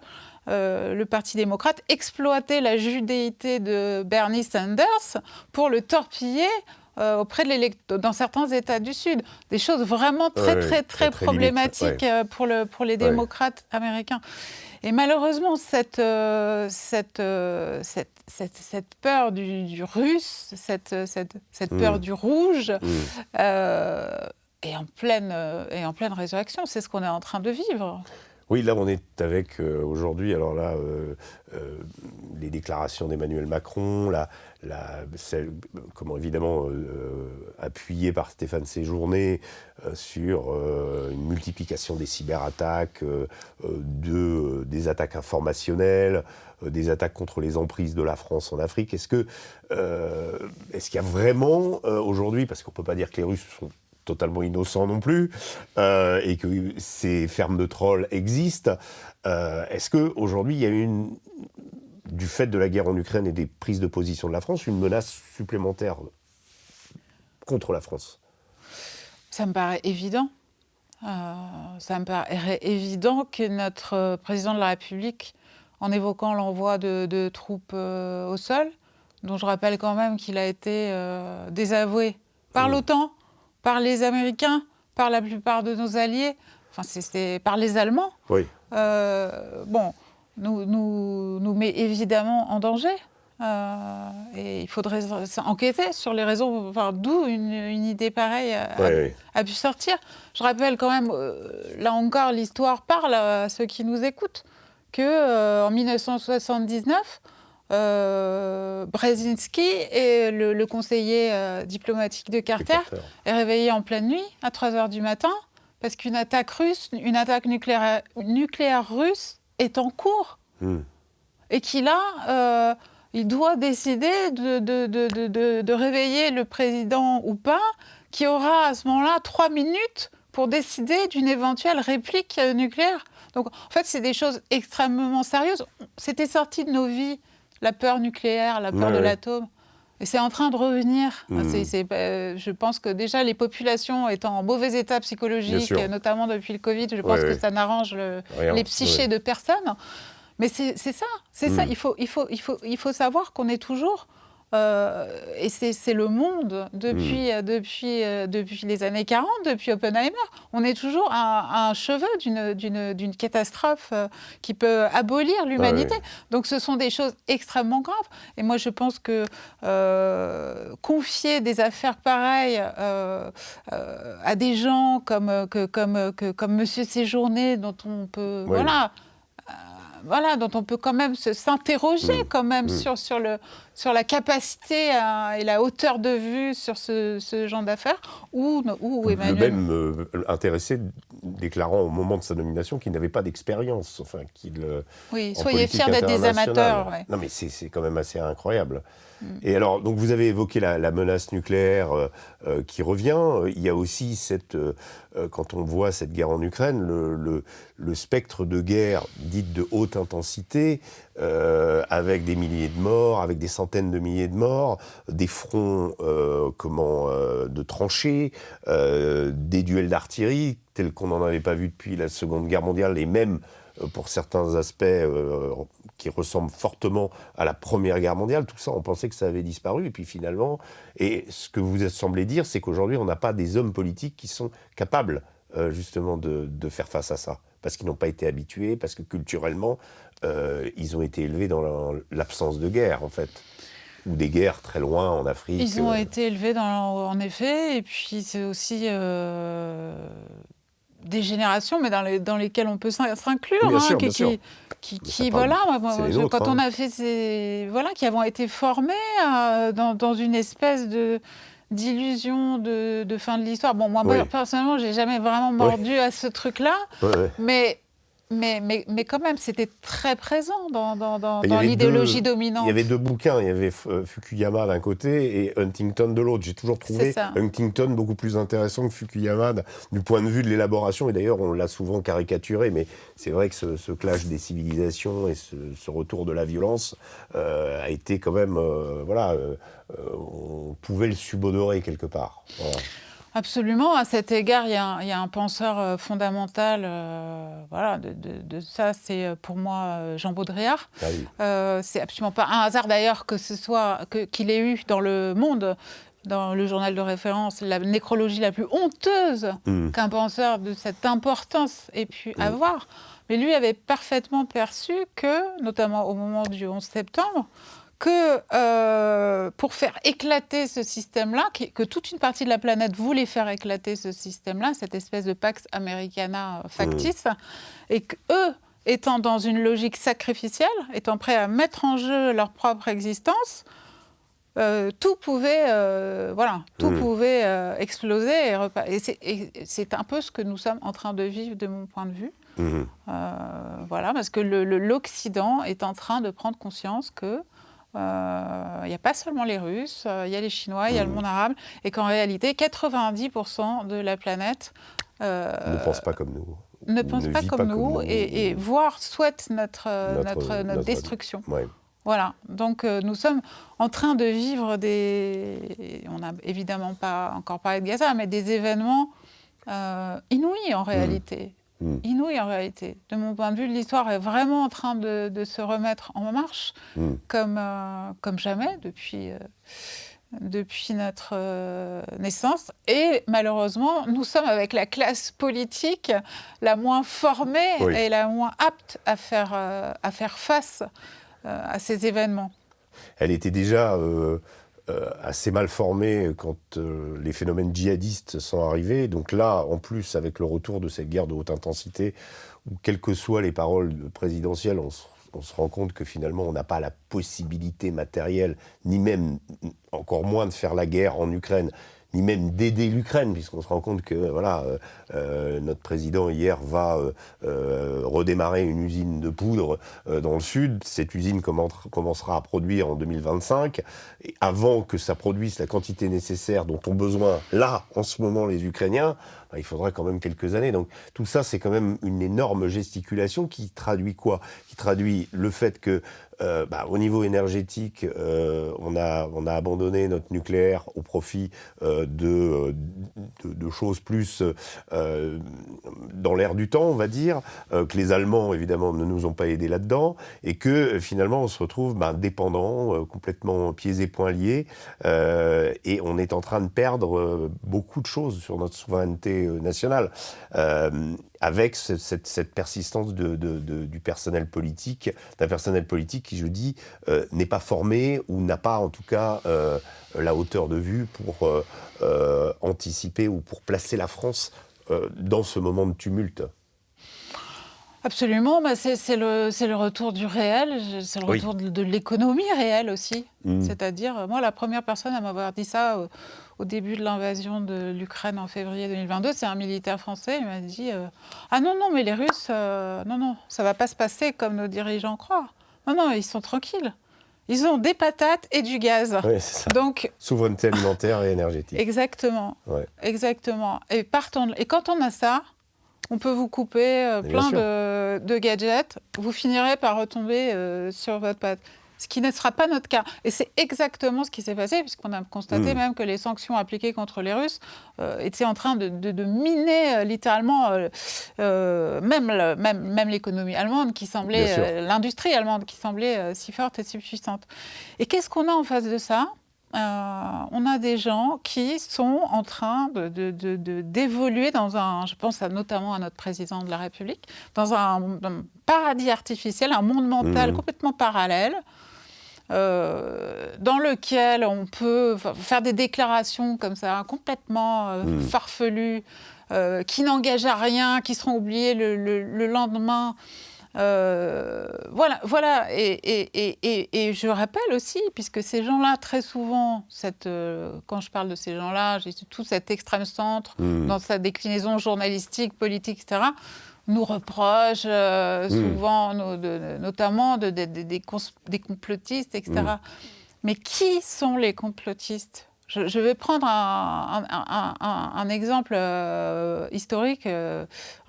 le Parti démocrate exploitait la judéité de Bernie Sanders pour le torpiller auprès de dans certains États du Sud. Des choses vraiment très problématiques pour les démocrates américains. Et malheureusement, cette peur du russe, cette peur du rouge est en pleine résurrection. C'est ce qu'on est en train de vivre. Oui, là, on est avec, aujourd'hui, alors là, les déclarations d'Emmanuel Macron, évidemment, appuyé par Stéphane Séjourné sur une multiplication des cyberattaques, des attaques informationnelles, des attaques contre les emprises de la France en Afrique. Est-ce qu'il y a vraiment, aujourd'hui, parce qu'on ne peut pas dire que les Russes sont totalement innocent non plus, et que ces fermes de trolls existent. Est-ce qu'aujourd'hui, il y a du fait de la guerre en Ukraine et des prises de position de la France, une menace supplémentaire contre la France ? Ça me paraît évident. Ça me paraît évident que notre président de la République, en évoquant l'envoi de troupes au sol, dont je rappelle quand même qu'il a été désavoué par l'OTAN, par les Américains, par la plupart de nos alliés, c'est par les Allemands, nous met évidemment en danger. Et il faudrait enquêter sur les raisons, d'où une idée pareille a pu sortir. Je rappelle quand même, là encore, l'histoire parle à ceux qui nous écoutent, qu'en 1979, Brzezinski et le conseiller diplomatique de Carter est réveillé en pleine nuit à 3h du matin parce qu'une attaque nucléaire russe est en cours et qu'il il doit décider de réveiller le président ou pas, qui aura à ce moment-là 3 minutes pour décider d'une éventuelle réplique nucléaire. Donc en fait, c'est des choses extrêmement sérieuses. C'était sorti de nos vies. La peur nucléaire, la peur de l'atome. Et c'est en train de revenir. Je pense que déjà, les populations étant en mauvais état psychologique, notamment depuis le Covid, je pense que ça n'arrange les psychés de personne. Mais c'est ça. Il faut savoir qu'on est toujours... et c'est le monde depuis les années 40, depuis Oppenheimer. On est toujours à un cheveu d'une catastrophe qui peut abolir l'humanité. Donc ce sont des choses extrêmement graves. Et moi je pense que confier des affaires pareilles à des gens comme Monsieur Séjourné, dont on peut... dont on peut quand même s'interroger quand même sur la capacité et la hauteur de vue sur ce genre d'affaires, ou Emmanuel... Le même intéressé déclarant au moment de sa nomination qu'il n'avait pas d'expérience, soyez fiers d'être des amateurs. Non mais c'est quand même assez incroyable. Et alors, donc vous avez évoqué la menace nucléaire qui revient. Il y a aussi quand on voit cette guerre en Ukraine, le spectre de guerre dite de haute intensité, avec des milliers de morts, avec des centaines de milliers de morts, des fronts de tranchées, des duels d'artillerie tels qu'on n'en avait pas vu depuis la Seconde Guerre mondiale, et même pour certains aspects qui ressemblent fortement à la Première Guerre mondiale. Tout ça, on pensait que ça avait disparu. Et puis finalement, et ce que vous semblez dire, c'est qu'aujourd'hui, on n'a pas des hommes politiques qui sont capables justement de faire face à ça. Parce qu'ils n'ont pas été habitués, parce que culturellement, ils ont été élevés dans l'absence de guerre, en fait. Ou des guerres très loin en Afrique. Ils ont été élevés en effet. Et puis c'est aussi... des générations, mais dans lesquelles on peut s'inclure, quand on a fait qui avons été formés dans une espèce d'illusion de fin de l'histoire. Bon, moi personnellement, j'ai jamais vraiment mordu à ce truc-là, mais Mais quand même, c'était très présent dans Il y avait l'idéologie il dominante. y avait deux bouquins, il y avait Fukuyama d'un côté et Huntington de l'autre. J'ai toujours trouvé Huntington beaucoup plus intéressant que Fukuyama du point de vue de l'élaboration, et d'ailleurs on l'a souvent caricaturé, mais c'est vrai que ce clash des civilisations et ce retour de la violence a été quand même, on pouvait le subodorer quelque part. Voilà. Absolument. À cet égard, il y a un penseur fondamental de ça, c'est pour moi Jean Baudrillard. Ah oui. C'est absolument pas un hasard d'ailleurs qu'il ait eu dans Le Monde, dans le journal de référence, la nécrologie la plus honteuse qu'un penseur de cette importance ait pu avoir. Mais lui avait parfaitement perçu que, notamment au moment du 11 septembre, que pour faire éclater ce système-là, que toute une partie de la planète voulait faire éclater ce système-là, cette espèce de Pax Americana factice, et qu'eux, étant dans une logique sacrificielle, étant prêts à mettre en jeu leur propre existence, tout pouvait exploser. Et c'est un peu ce que nous sommes en train de vivre de mon point de vue. Parce que l'Occident est en train de prendre conscience que il n'y a pas seulement les Russes, il y a les Chinois, il y a le monde arabe, et qu'en réalité, 90% de la planète ne pense pas comme nous. Ne pense pas comme nous, et voire souhaite notre destruction. Ouais. Voilà, donc nous sommes en train de vivre on n'a évidemment pas encore parlé de Gaza, mais des événements inouïs en réalité. Inouï en réalité. De mon point de vue, l'histoire est vraiment en train de se remettre en marche comme jamais depuis notre naissance. Et malheureusement, nous sommes avec la classe politique la moins formée et la moins apte à faire face à ces événements. Elle était déjà assez mal formée quand les phénomènes djihadistes sont arrivés. Donc là, en plus, avec le retour de cette guerre de haute intensité, où quelles que soient les paroles présidentielles, on se rend compte que finalement, on n'a pas la possibilité matérielle, ni même, encore moins de faire la guerre en Ukraine, ni même d'aider l'Ukraine, puisqu'on se rend compte que notre président hier va redémarrer une usine de poudre dans le sud. Cette usine commencera à produire en 2025. Et avant que ça produise la quantité nécessaire dont ont besoin, là, en ce moment, les Ukrainiens, il faudra quand même quelques années. Donc tout ça, c'est quand même une énorme gesticulation qui traduit quoi ? Qui traduit le fait que au niveau énergétique, on a abandonné notre nucléaire au profit de choses plus dans l'air du temps, on va dire, que les Allemands, évidemment, ne nous ont pas aidés là-dedans, et que finalement, on se retrouve dépendants, complètement pieds et poings liés, et on est en train de perdre beaucoup de choses sur notre souveraineté nationale. Avec cette persistance du personnel politique, d'un personnel politique qui, je dis, n'est pas formé ou n'a pas, en tout cas, la hauteur de vue pour anticiper ou pour placer la France dans ce moment de tumulte. Absolument, c'est le retour du réel, c'est le retour de l'économie réelle aussi. C'est-à-dire, moi, la première personne à m'avoir dit ça au début de l'invasion de l'Ukraine en février 2022, c'est un militaire français. Il m'a dit ah non, mais les Russes, non, ça ne va pas se passer comme nos dirigeants croient. Non, ils sont tranquilles. Ils ont des patates et du gaz. Oui, c'est ça. Donc, souveraineté alimentaire et énergétique. Exactement. Ouais. Exactement. Et quand on a ça, on peut vous couper plein de gadgets. Vous finirez par retomber sur votre patte. Ce qui ne sera pas notre cas. Et c'est exactement ce qui s'est passé, puisqu'on a constaté même que les sanctions appliquées contre les Russes étaient en train de miner littéralement même l'économie allemande, qui semblait, l'industrie allemande, qui semblait si forte et si puissante. Et qu'est-ce qu'on a en face de ça ? On a des gens qui sont en train d'évoluer je pense notamment à notre président de la République, dans un paradis artificiel, un monde mental complètement parallèle, dans lequel on peut faire des déclarations comme ça, complètement farfelues, qui n'engagent à rien, qui seront oubliées le lendemain. Voilà. Et je rappelle aussi, puisque ces gens-là, très souvent, quand je parle de ces gens-là, j'ai tout cet extrême centre dans sa déclinaison journalistique, politique, etc., nous reprochent souvent, notamment des complotistes, etc. Mais qui sont les complotistes ? Je vais prendre un exemple historique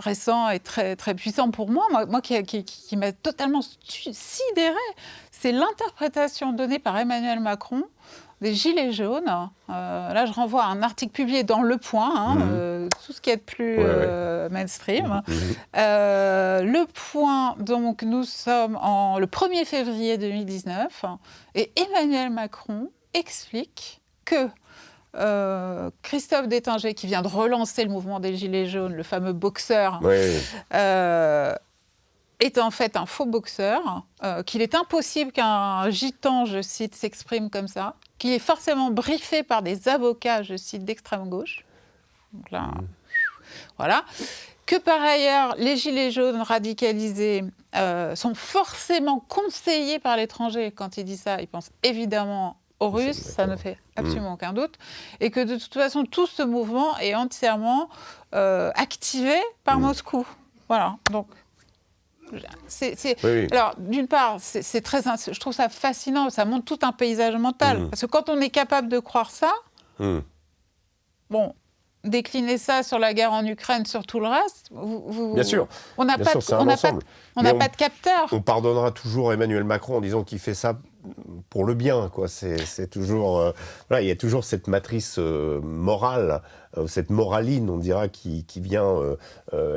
récent et très, très puissant pour moi qui m'a totalement sidérée. C'est l'interprétation donnée par Emmanuel Macron des Gilets jaunes. Là, je renvoie à un article publié dans Le Point, tout ce qui est de plus mainstream. Le Point, donc, nous sommes le 1er février 2019, et Emmanuel Macron explique que Christophe Détinger, qui vient de relancer le mouvement des Gilets jaunes, le fameux boxeur, est en fait un faux boxeur, qu'il est impossible qu'un gitan, je cite, s'exprime comme ça, qu'il est forcément briefé par des avocats, je cite, d'extrême gauche. Donc là, voilà. Que par ailleurs, les Gilets jaunes radicalisés sont forcément conseillés par l'étranger. Quand il dit ça, il pense évidemment aux Russes, ça ne fait absolument aucun doute. Et que de toute façon, tout ce mouvement est entièrement activé par Moscou. Voilà, donc... Alors, d'une part, c'est très, je trouve ça fascinant, ça montre tout un paysage mental. Parce que quand on est capable de croire ça, bon, décliner ça sur la guerre en Ukraine, sur tout le reste, bien sûr, on n'a pas de capteur. On pardonnera toujours Emmanuel Macron en disant qu'il fait ça pour le bien, quoi. C'est toujours, voilà, il y a toujours cette matrice morale, cette moraline, on dira, qui vient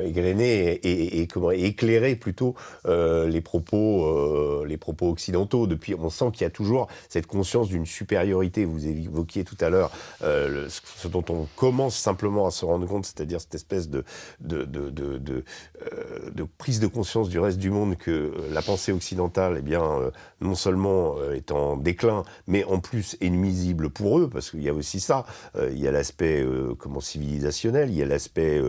égrener et éclairer plutôt les propos occidentaux. Depuis, on sent qu'il y a toujours cette conscience d'une supériorité. Vous évoquiez tout à l'heure ce dont on commence simplement à se rendre compte, c'est-à-dire cette espèce de prise de conscience du reste du monde que la pensée occidentale, eh bien, non seulement est en déclin, mais en plus est nuisible pour eux, parce qu'il y a aussi ça. Il y a l'aspect civilisationnel, il y a l'aspect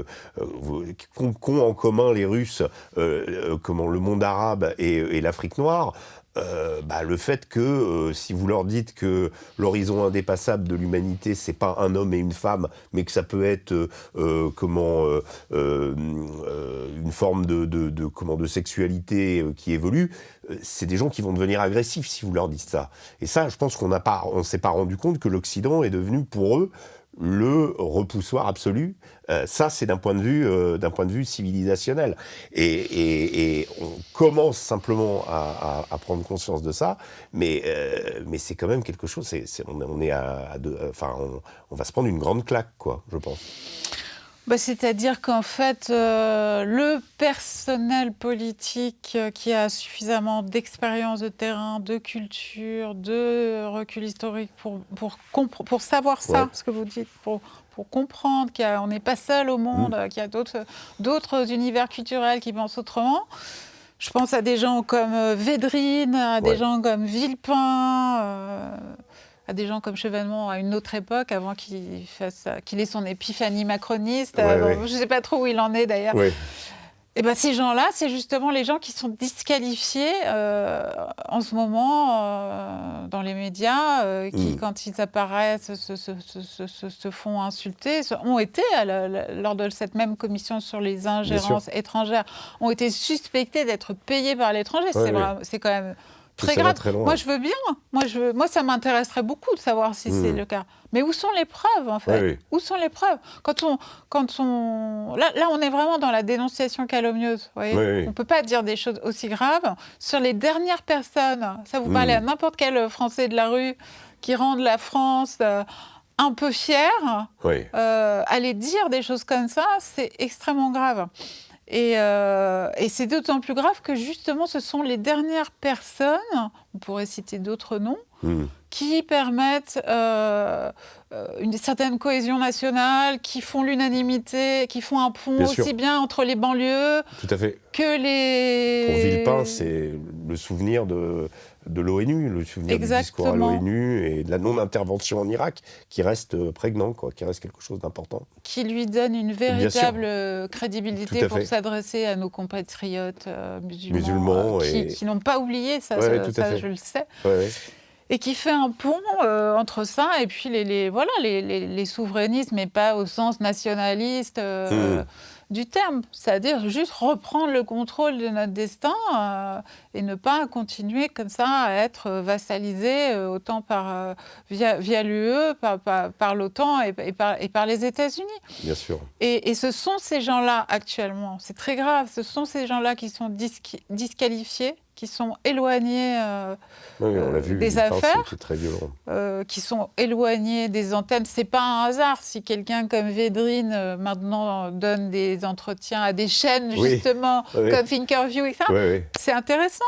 qu'ont en commun les Russes, le monde arabe et l'Afrique noire. Le fait que si vous leur dites que l'horizon indépassable de l'humanité, c'est pas un homme et une femme, mais que ça peut être une forme de sexualité qui évolue, c'est des gens qui vont devenir agressifs si vous leur dites ça. Et ça, je pense on s'est pas rendu compte que l'Occident est devenu pour eux le repoussoir absolu. Ça, c'est d'un point de vue civilisationnel. Et on commence simplement à prendre conscience de ça, mais c'est quand même quelque chose. On va se prendre une grande claque, quoi, je pense. C'est-à-dire qu'en fait, le personnel politique qui a suffisamment d'expérience de terrain, de culture, de recul historique pour savoir ça, ce que vous dites, pour comprendre qu'on n'est pas seul au monde, qu'il y a d'autres univers culturels qui pensent autrement. Je pense à des gens comme Védrine, à des gens comme Villepin, à des gens comme Chevènement à une autre époque, avant qu'il ait son épiphanie macroniste. Je ne sais pas trop où il en est d'ailleurs. Et ces gens-là, c'est justement les gens qui sont disqualifiés en ce moment dans les médias, qui, quand ils apparaissent, se font insulter, ont été, lors de cette même commission sur les ingérences étrangères, ont été suspectés d'être payés par l'étranger. C'est quand même... très grave. Moi, je veux bien. Moi, ça m'intéresserait beaucoup de savoir si c'est le cas. Mais où sont les preuves, en fait ? Où sont les preuves ? Là, on est vraiment dans la dénonciation calomnieuse. Vous voyez ? On ne peut pas dire des choses aussi graves sur les dernières personnes. Ça, vous parlez à n'importe quel Français de la rue qui rendent la France un peu fière. Aller dire des choses comme ça, c'est extrêmement grave. Et c'est d'autant plus grave que justement ce sont les dernières personnes, on pourrait citer d'autres noms, qui permettent une certaine cohésion nationale, qui font l'unanimité, qui font un pont aussi bien entre les banlieues que les... Pour Villepin, c'est le souvenir de l'ONU, le souvenir du discours à l'ONU et de la non-intervention en Irak, qui reste prégnant, quoi, qui reste quelque chose d'important. Qui lui donne une véritable crédibilité pour s'adresser à nos compatriotes musulmans qui n'ont pas oublié ça, je le sais. Et qui fait un pont entre ça et puis les souverainistes, mais pas au sens nationaliste, du terme, c'est-à-dire juste reprendre le contrôle de notre destin et ne pas continuer comme ça à être vassalisé autant via l'UE, par l'OTAN et par les États-Unis. Bien sûr. Et ce sont ces gens-là actuellement, c'est très grave, ce sont ces gens-là qui sont disqualifiés, qui sont éloignés Oui, on l'a vu, des affaires, c'est très violent. qui sont éloignés des antennes. C'est pas un hasard si quelqu'un comme Védrine maintenant donne des entretiens à des chaînes justement comme Thinkerview et ça. C'est intéressant.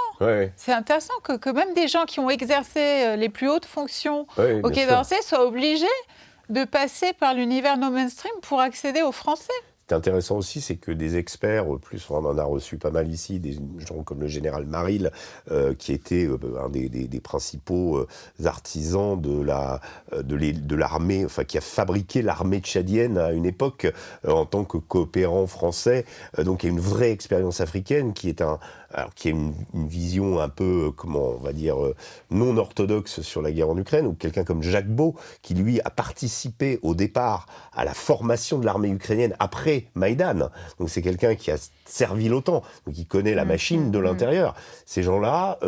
C'est intéressant que même des gens qui ont exercé les plus hautes fonctions au Quai d'Orsay soient obligés de passer par l'univers no mainstream pour accéder aux Français. Ce qui est intéressant aussi, c'est que des experts, plus on en a reçu pas mal ici, des gens comme le général Maril, qui était un des principaux artisans de l'armée, enfin qui a fabriqué l'armée tchadienne à une époque en tant que coopérant français. Donc il y a une vraie expérience africaine qui est qui a une vision un peu, comment on va dire, non orthodoxe sur la guerre en Ukraine, ou quelqu'un comme Jacques Beau, qui lui a participé au départ à la formation de l'armée ukrainienne après Maïdan. Donc c'est quelqu'un qui a servi l'OTAN, donc il connaît la machine de l'intérieur. Ces gens-là,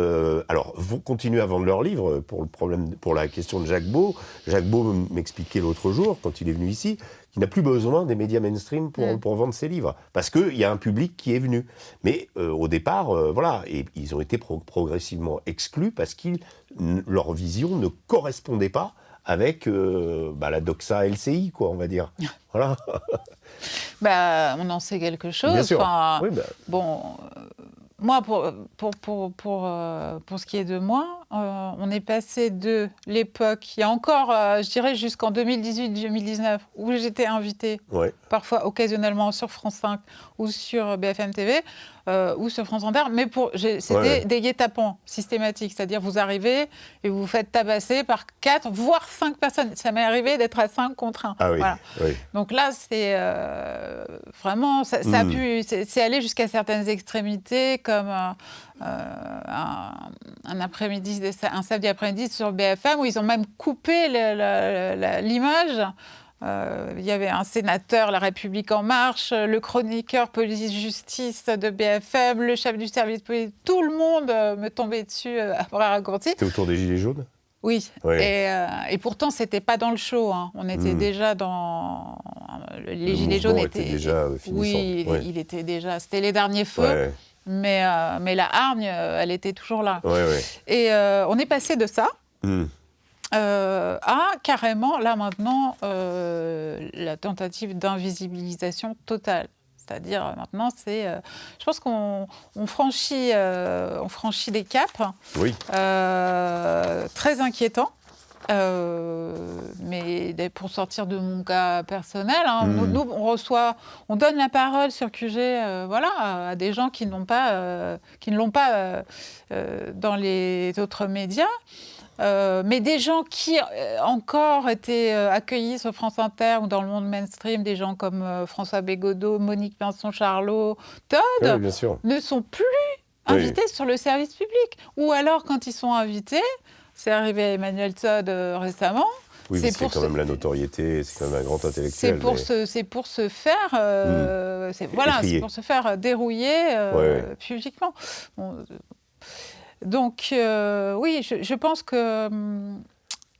alors, vont continuer à vendre leurs livres pour la question de Jacques Beau. Jacques Beau m'expliquait l'autre jour, quand il est venu ici, qu'il n'a plus besoin des médias mainstream pour vendre ses livres, parce qu'il y a un public qui est venu. Mais au départ, voilà, et ils ont été progressivement exclus parce que leur vision ne correspondait pas avec la doxa LCI, quoi, on va dire. Voilà. On en sait quelque chose. Bien sûr. Moi, pour ce qui est de moi, on est passé de l'époque, il y a encore, je dirais, jusqu'en 2018-2019, où j'étais invitée, parfois occasionnellement sur France 5 ou sur BFM TV, ou sur France Inter, mais c'était des guet-apens systématiques, c'est-à-dire vous arrivez et vous vous faites tabasser par 4, voire 5 personnes. Ça m'est arrivé d'être à 5 contre 1. Ah oui, voilà. Donc là, c'est vraiment, ça a pu, c'est aller jusqu'à certaines extrémités, comme un après-midi, un samedi après-midi sur BFM, où ils ont même coupé l'image. Il y avait un sénateur, La République En Marche, le chroniqueur police-justice de BFM, le chef du service police, tout le monde me tombait dessus après raccourci. C'était autour des Gilets jaunes ? Oui, et pourtant, c'était pas dans le show. Hein. On était déjà dans... Les Gilets jaunes étaient déjà finissant. Oui, il était déjà... C'était les derniers feux, mais la hargne, elle était toujours là. Et on est passé de ça à carrément, là maintenant, la tentative d'invisibilisation totale. C'est-à-dire, maintenant, je pense qu'on franchit des caps très inquiétants. Mais pour sortir de mon cas personnel, nous, on donne la parole sur QG à des gens qui ne l'ont pas dans les autres médias. Mais des gens qui encore étaient accueillis sur France Inter ou dans le monde mainstream, des gens comme François Bégodeau, Monique Pinson-Charlot, Todd, ne sont plus invités sur le service public. Ou alors, quand ils sont invités, c'est arrivé à Emmanuel Todd récemment. Oui, c'est quand même la notoriété, c'est quand même un grand intellectuel. C'est pour se faire, c'est pour se faire dérouiller publiquement. Donc, je pense que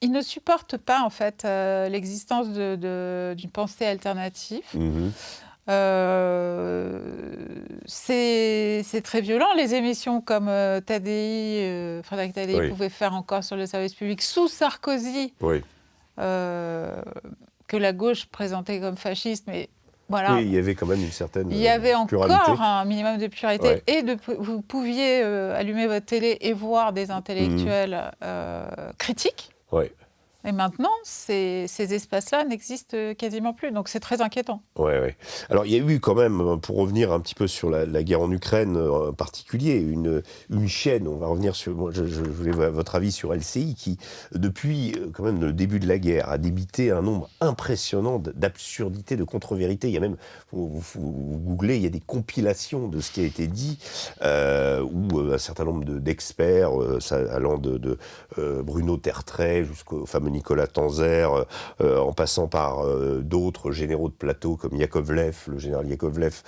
ils ne supportent pas en fait l'existence d'une pensée alternative. C'est très violent. Les émissions comme Frédéric Tadei pouvait faire encore sur le service public sous Sarkozy, que la gauche présentait comme fasciste, mais voilà. Oui, il y avait quand même une certaine Il y avait pluralité. encore un minimum de pluralité. Et vous pouviez allumer votre télé et voir des intellectuels critiques. Et maintenant, ces espaces-là n'existent quasiment plus. Donc, c'est très inquiétant. Alors, il y a eu quand même, pour revenir un petit peu sur la guerre en Ukraine en particulier, une chaîne, on va revenir sur... Moi, je voulais votre avis sur LCI, qui, depuis quand même le début de la guerre, a débité un nombre impressionnant d'absurdités, de contre-vérités. Il y a même, vous googlez, il y a des compilations de ce qui a été dit, où un certain nombre d'experts, allant de Bruno Tertrais jusqu'au fameux comme Nicolas Tanzer, en passant par d'autres généraux de plateau comme Yakovlev, le général Yakovlev,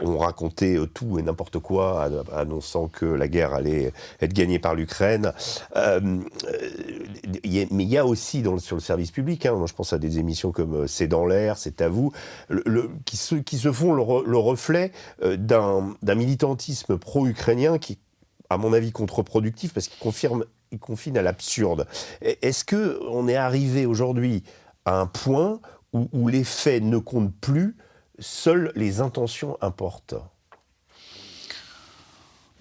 ont raconté tout et n'importe quoi, annonçant que la guerre allait être gagnée par l'Ukraine. Mais il y a aussi sur le service public, moi je pense à des émissions comme C'est dans l'air, C'est à vous, qui se font le reflet d'un militantisme pro-ukrainien qui, à mon avis, contre-productif parce qu'il confine à l'absurde. Est-ce qu'on est arrivé aujourd'hui à un point où les faits ne comptent plus, seules les intentions importent?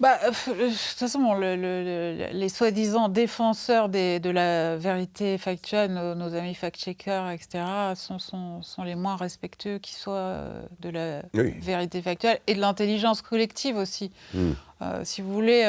De toute façon, les soi-disant défenseurs de la vérité factuelle, nos amis fact-checkers, etc., sont les moins respectueux qui soient de la vérité factuelle et de l'intelligence collective aussi. Si vous voulez,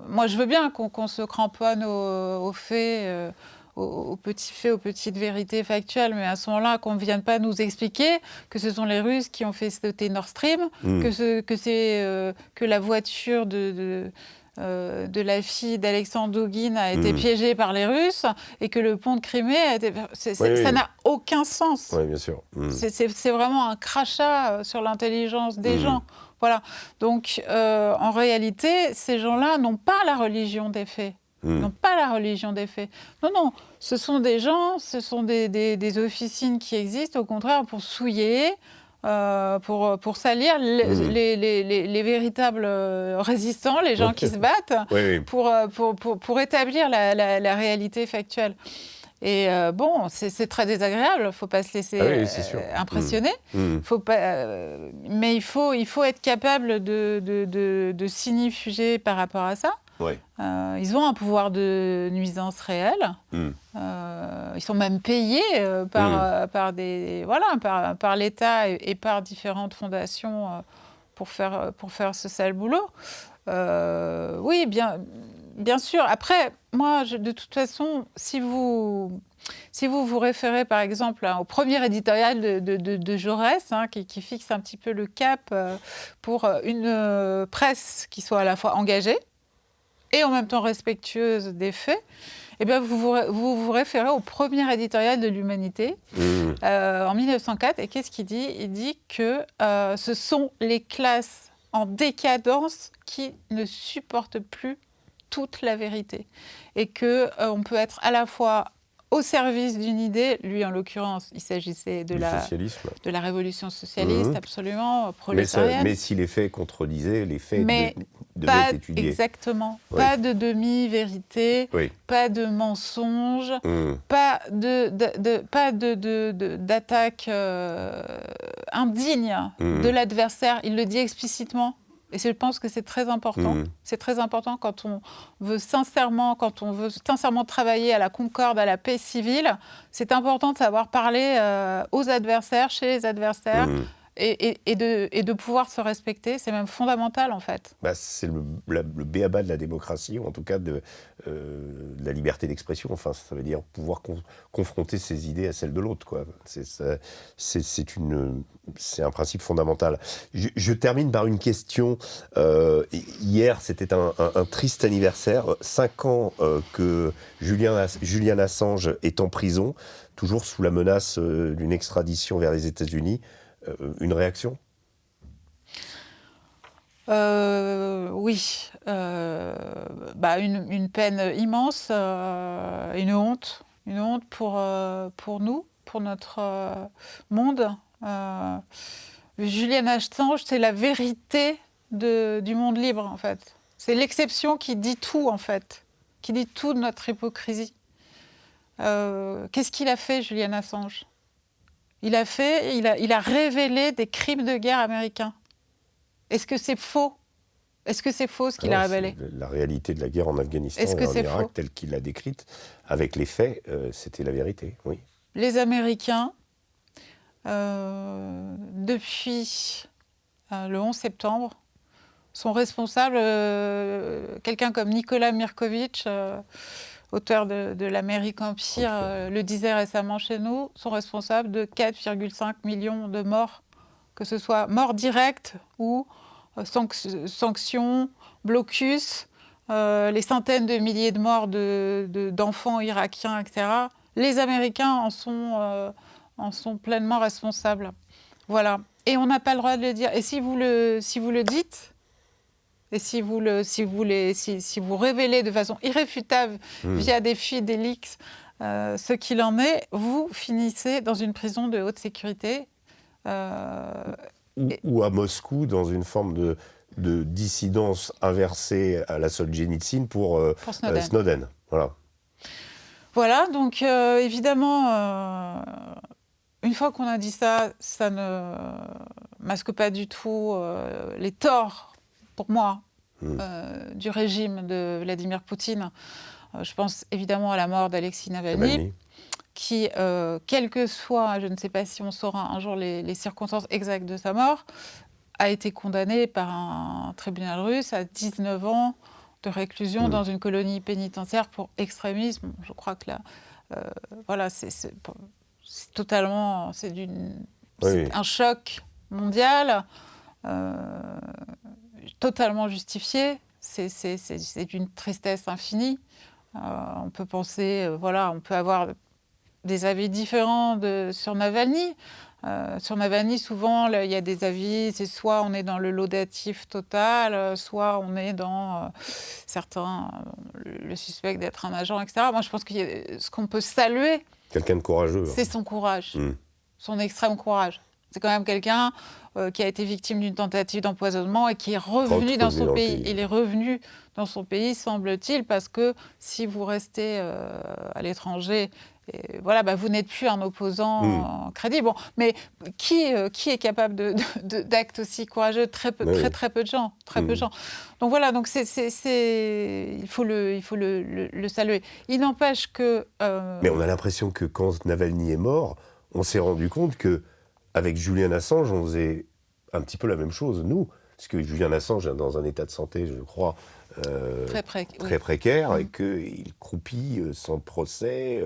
moi je veux bien qu'on se cramponne aux faits, aux petits faits, aux petites vérités factuelles, mais à ce moment-là, qu'on ne vienne pas nous expliquer que ce sont les Russes qui ont fait sauter Nord Stream, que la voiture de la fille d'Alexandre Douguine a été piégée par les Russes et que le pont de Crimée a été... Ça n'a aucun sens. Oui, bien sûr. C'est vraiment un crachat sur l'intelligence des gens. Voilà. Donc, en réalité, ces gens-là n'ont pas la religion des faits. N'ont pas la religion des faits. Non, ce sont des gens, ce sont des officines qui existent, au contraire, pour souiller, pour salir les véritables résistants, les gens qui se battent, pour établir la réalité factuelle. Et c'est très désagréable, il ne faut pas se laisser impressionner. Mais il faut être capable de signifier par rapport à ça. Ils ont un pouvoir de nuisance réel. Ils sont même payés par l'État et par différentes fondations pour faire ce sale boulot. Oui, bien sûr. Après, moi, de toute façon, si vous vous référez par exemple au premier éditorial de Jaurès, qui fixe un petit peu le cap pour une presse qui soit à la fois engagée et en même temps respectueuse des faits, eh bien vous référez au premier éditorial de l'Humanité en 1904. Et qu'est-ce qu'il dit ? Il dit que ce sont les classes en décadence qui ne supportent plus toute la vérité. Et qu'on peut être à la fois au service d'une idée, lui en l'occurrence, il s'agissait de la révolution socialiste, absolument, prolétarienne. Mais si les faits contredisaient, les faits devaient être étudiés. Exactement. Pas de demi-vérité, pas de mensonge, pas d'attaque indigne de l'adversaire. Il le dit explicitement. Et je pense que c'est très important. C'est très important quand on veut sincèrement travailler à la concorde, à la paix civile. C'est important de savoir parler aux adversaires, chez les adversaires, et de pouvoir se respecter. C'est même fondamental, en fait. C'est le b.a.-ba de la démocratie, ou en tout cas de la liberté d'expression. Enfin, ça veut dire pouvoir confronter ses idées à celles de l'autre, quoi. C'est un principe fondamental. Je termine par une question. Hier, c'était un triste anniversaire. 5 ans que Julian Assange est en prison, toujours sous la menace d'une extradition vers les États-Unis. Une réaction ? Oui. Une peine immense, une honte pour nous, pour notre monde. Julian Assange, c'est la vérité du monde libre, en fait. C'est l'exception qui dit tout, en fait, qui dit tout de notre hypocrisie. Qu'est-ce qu'il a fait, Julian Assange ? Il a révélé des crimes de guerre américains. Est-ce que c'est faux ? Est-ce que c'est faux ce qu'il a révélé ? La réalité de la guerre en Afghanistan et en Irak, telle qu'il l'a décrite, avec les faits, c'était la vérité, oui. Les Américains, depuis le 11 septembre, sont responsables, quelqu'un comme Nicolas Mirkovitch, auteur de l'Amérique Empire, le disait récemment chez nous, sont responsables de 4,5 millions de morts, que ce soit morts directes ou sanctions, blocus, les centaines de milliers de morts d'enfants irakiens, etc. Les Américains en sont pleinement responsables. Voilà. Et on n'a pas le droit de le dire. Et si vous le dites, et si vous révélez de façon irréfutable via des fuites, des leaks, ce qu'il en est, vous finissez dans une prison de haute sécurité. Ou à Moscou, dans une forme de dissidence inversée à la Solzhenitsyn pour Snowden. Voilà, donc évidemment, une fois qu'on a dit ça, ça ne masque pas du tout les torts, pour moi, du régime de Vladimir Poutine. Je pense évidemment à la mort d'Alexei Navalny, qui, quel que soit, je ne sais pas si on saura un jour les circonstances exactes de sa mort, a été condamné par un tribunal russe à 19 ans de réclusion dans une colonie pénitentiaire pour extrémisme. Je crois que là, voilà, c'est totalement, c'est un choc mondial, totalement justifié. C'est d'une tristesse infinie. On peut penser, on peut avoir des avis différents sur Navalny. Sur Navalny, souvent, il y a des avis, c'est soit on est dans le laudatif total, soit on est dans certains, le suspect d'être un agent, etc. Moi, je pense que ce qu'on peut saluer, quelqu'un de courageux, c'est son courage, son extrême courage. C'est quand même quelqu'un qui a été victime d'une tentative d'empoisonnement et qui est revenu dans son pays. Il est revenu dans son pays, semble-t-il, parce que si vous restez à l'étranger, vous n'êtes plus un opposant crédible. Bon, mais qui est capable d'actes aussi courageux? Très peu de gens. Peu de gens. Donc voilà, donc il faut le saluer. Il n'empêche que... Mais on a l'impression que quand Navalny est mort, on s'est rendu compte que avec Julian Assange, on faisait un petit peu la même chose, nous. Parce que Julian Assange est dans un état de santé, je crois, très précaire, et qu'il croupit sans procès.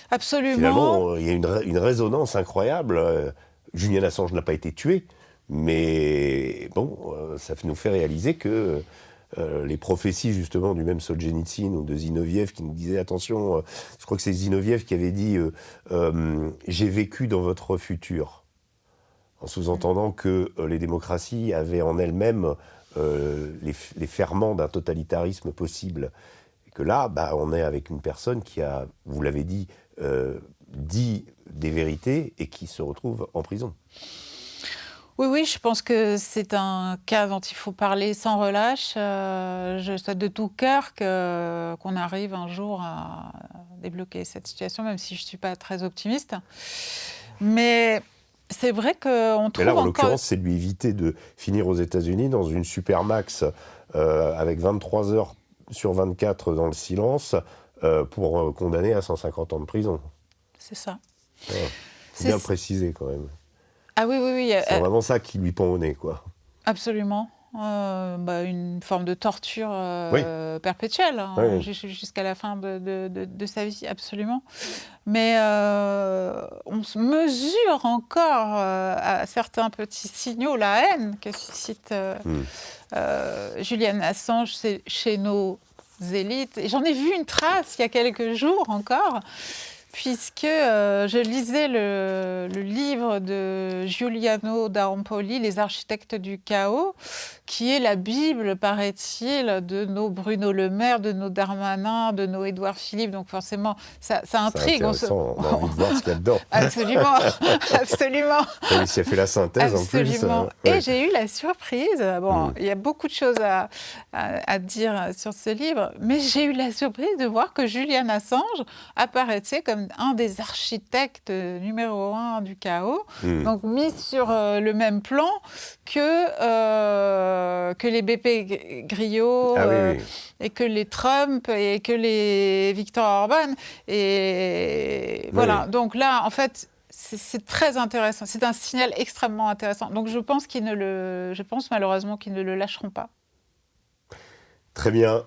Absolument. Finalement, il y a une résonance incroyable. Julian Assange n'a pas été tué, mais ça nous fait réaliser que les prophéties justement du même Solzhenitsyn ou de Zinoviev qui nous disait attention, je crois que c'est Zinoviev qui avait dit j'ai vécu dans votre futur, en sous-entendant que les démocraties avaient en elles-mêmes les ferments d'un totalitarisme possible. Et que là, on est avec une personne qui a, vous l'avez dit des vérités et qui se retrouve en prison. Oui, je pense que c'est un cas dont il faut parler sans relâche. Je souhaite de tout cœur qu'on arrive un jour à débloquer cette situation, même si je ne suis pas très optimiste. Mais c'est vrai qu'on trouve. Mais là, en l'occurrence, c'est de lui éviter de finir aux États-Unis dans une supermax avec 23 heures sur 24 dans le silence pour condamner à 150 ans de prison. C'est ça. Il faut bien le préciser quand même. Ah oui. C'est vraiment ça qui lui pend au nez, quoi. Absolument. Une forme de torture perpétuelle, jusqu'à la fin de sa vie, absolument. Mais on mesure encore à certains petits signaux la haine que suscite Julian Assange chez nos élites. Et j'en ai vu une trace il y a quelques jours encore, puisque je lisais le livre de Giuliano d'Ampoli, Les architectes du chaos, qui est la Bible, paraît-il, de nos Bruno Le Maire, de nos Darmanin, de nos Édouard Philippe. Donc forcément, ça intrigue. On a envie de voir ce qu'il y a dedans. Absolument. Il a fait la synthèse en plus. Absolument. Et j'ai eu la surprise, il y a beaucoup de choses à dire sur ce livre, mais j'ai eu la surprise de voir que Julian Assange apparaissait comme un des architectes numéro 1 du chaos, donc mis sur le même plan que les BP Grillo, et que les Trump, et que les Viktor Orban. Et voilà, donc là, en fait, c'est très intéressant. C'est un signal extrêmement intéressant. Donc je pense malheureusement qu'ils ne le lâcheront pas. Très bien.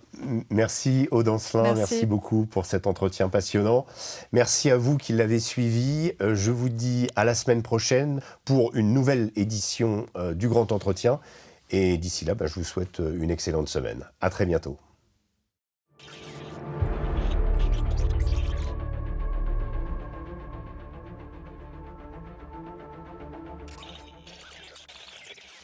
Merci Aude Ancelin, merci beaucoup pour cet entretien passionnant. Merci à vous qui l'avez suivi. Je vous dis à la semaine prochaine pour une nouvelle édition du Grand Entretien. Et d'ici là, je vous souhaite une excellente semaine. À très bientôt.